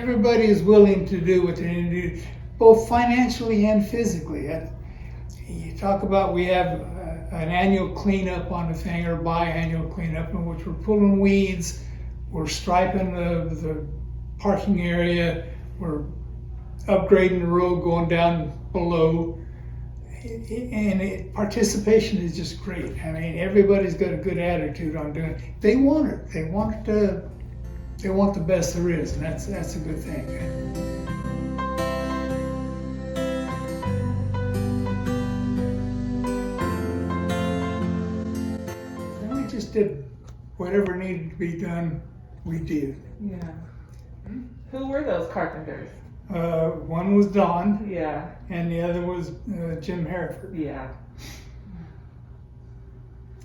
everybody is willing to do what they need to do, both financially and physically. You talk about we have an annual cleanup on the thing, or biannual cleanup, in which we're pulling weeds, we're striping the parking area, we're upgrading the road going down below, and participation is just great. I mean, everybody's got a good attitude on doing it. They want it. They want the best there is, and that's a good thing. We just did whatever needed to be done. We did. Yeah. Who were those carpenters? One was Don. Yeah. And the other was Jim Hereford. Yeah.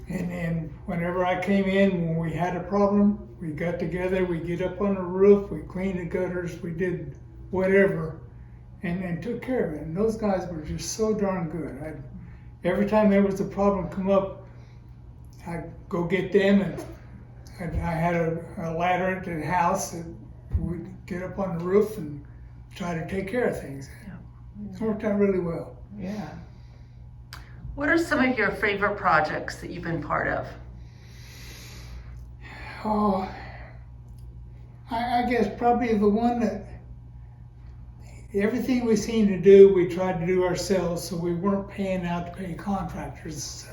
And whenever I came in, when we had a problem, we got together, we get up on the roof, we cleaned the gutters, we did whatever, and took care of it. And those guys were just so darn good. Every time there was a problem come up, I'd go get them, and I had a ladder at the house that we'd get up on the roof and try to take care of things. It worked out really well. Yeah. What are some of your favorite projects that you've been part of? Oh, I guess probably the one that everything we seemed to do, we tried to do ourselves, so we weren't paying out to pay contractors.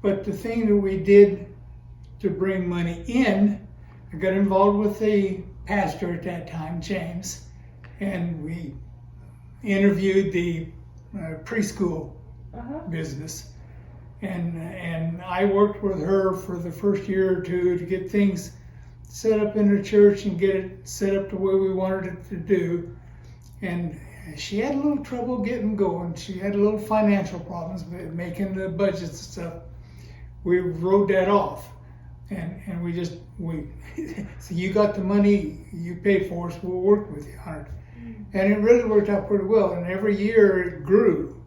But the thing that we did to bring money in, I got involved with the pastor at that time, James, and we interviewed the preschool business, and I worked with her for the first year or two to get things set up in the church and get it set up the way we wanted it to do. And she had a little trouble getting going. She had a little financial problems making the budgets and stuff. We wrote that off, and we so you got the money, you pay for us, we'll work with you on it. And it really worked out pretty well, and every year it grew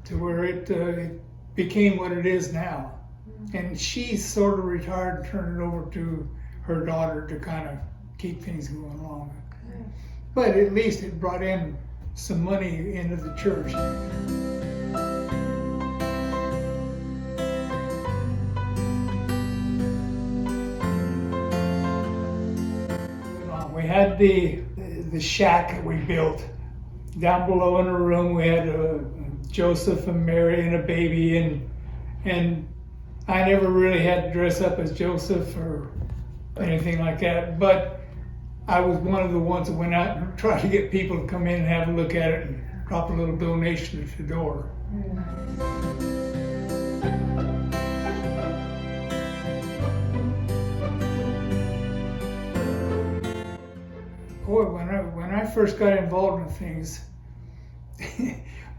to where it became what it is now. And she sort of retired and turned it over to her daughter to kind of keep things going along. But at least it brought in some money into the church. We had the shack that we built. Down below in the room we had Joseph and Mary and a baby, and I never really had to dress up as Joseph or anything like that, but I was one of the ones that went out and tried to get people to come in and have a look at it and drop a little donation at the door. Boy, when I first got involved in things,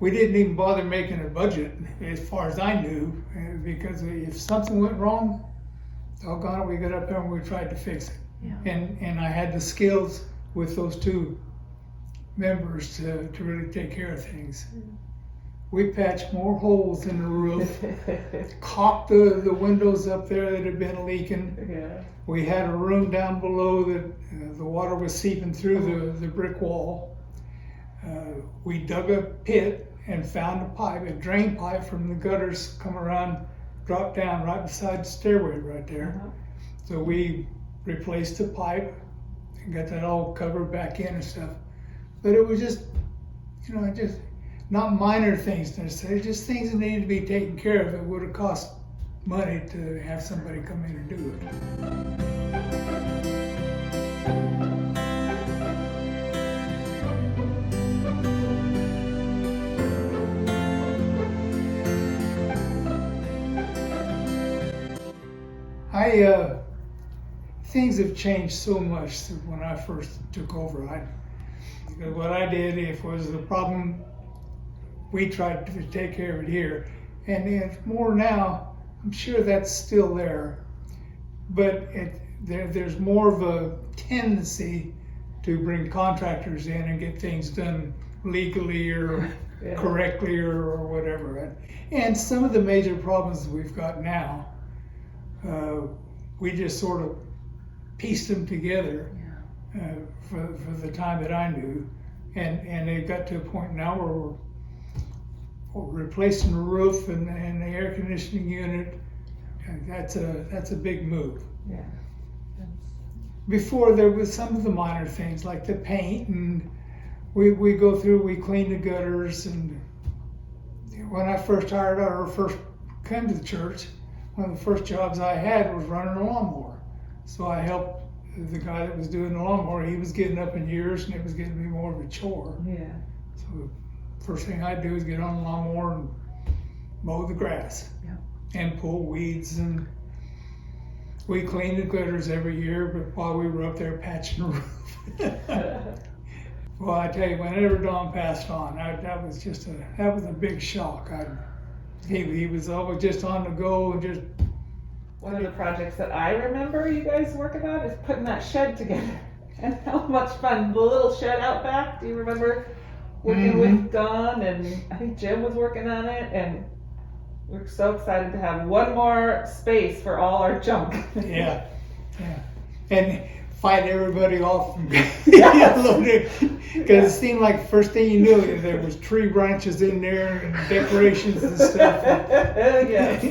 we didn't even bother making a budget, as far as I knew, because if something went wrong, doggone it, we got up there and we tried to fix it. Yeah. And I had the skills with those two members to really take care of things. We patched more holes in the roof, caulked the windows up there that had been leaking. Yeah. We had a room down below that the water was seeping through the brick wall. We dug a pit and found a pipe, a drain pipe from the gutters, come around, dropped down right beside the stairway right there. So we replaced the pipe and got that all covered back in and stuff. But it was just, just not minor things necessarily, just things that needed to be taken care of. It would have cost money to have somebody come in and do it. Things have changed so much since when I first took over. What I did, if it was a problem, we tried to take care of it here. And it's more now, I'm sure that's still there, but there's more of a tendency to bring contractors in and get things done legally or correctly or whatever. And some of the major problems we've got now, we just sort of pieced them together for the time that I knew, and they got to a point now where we're replacing the roof and the air conditioning unit. And that's a big move. Yeah. Before there was some of the minor things like the paint, and we go through, we clean the gutters. And when I first hired out or first came to the church, one of the first jobs I had was running a lawnmower. So I helped the guy that was doing the lawnmower. He was getting up in years, and it was getting to be more of a chore. Yeah. So the first thing I'd do is get on the lawnmower and mow the grass. Yeah. And pull weeds, and we cleaned the gutters every year, but while we were up there patching the roof. Well, I tell you, whenever Don passed on, that was a big shock. He was always just on the go and just. One of the projects that I remember you guys working on is putting that shed together. And how much fun, the little shed out back, do you remember working with Don, and I think Jim was working on it, and we're so excited to have one more space for all our junk. Yeah. And fight everybody off from because it seemed like the first thing you knew there was tree branches in there and decorations and stuff. Yes.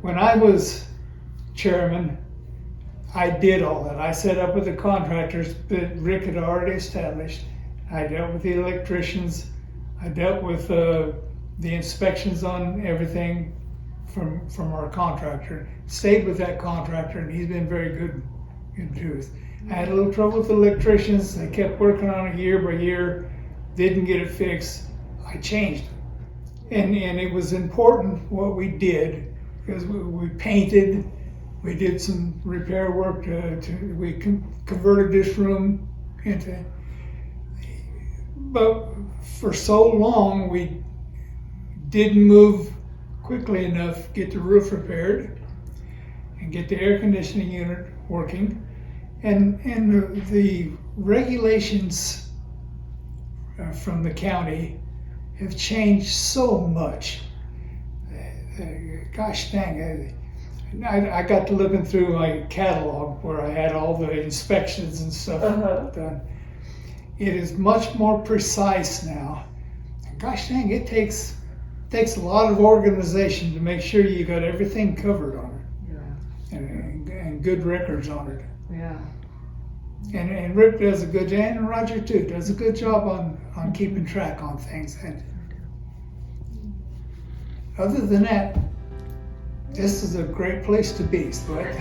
When I was chairman, I did all that. I set up with the contractors that Rick had already established. I dealt with the electricians. I dealt with the inspections on everything from our contractor. Stayed with that contractor, and he's been very good to us. I had a little trouble with the electricians. They kept working on it year by year. Didn't get it fixed. I changed them. And it was important what we did, because we painted. We did some repair work. We converted this room into. But for so long, we didn't move quickly enough, get the roof repaired, and get the air conditioning unit working, and the regulations from the county have changed so much. Gosh dang! I got to looking through my catalog where I had all the inspections and stuff done. It is much more precise now. And gosh dang, it takes a lot of organization to make sure you got everything covered on it. Yeah. And good records on it. Yeah. And Rick does a good job, and Roger too, does a good job on keeping track on things. And other than that, this is a great place to be, Spud.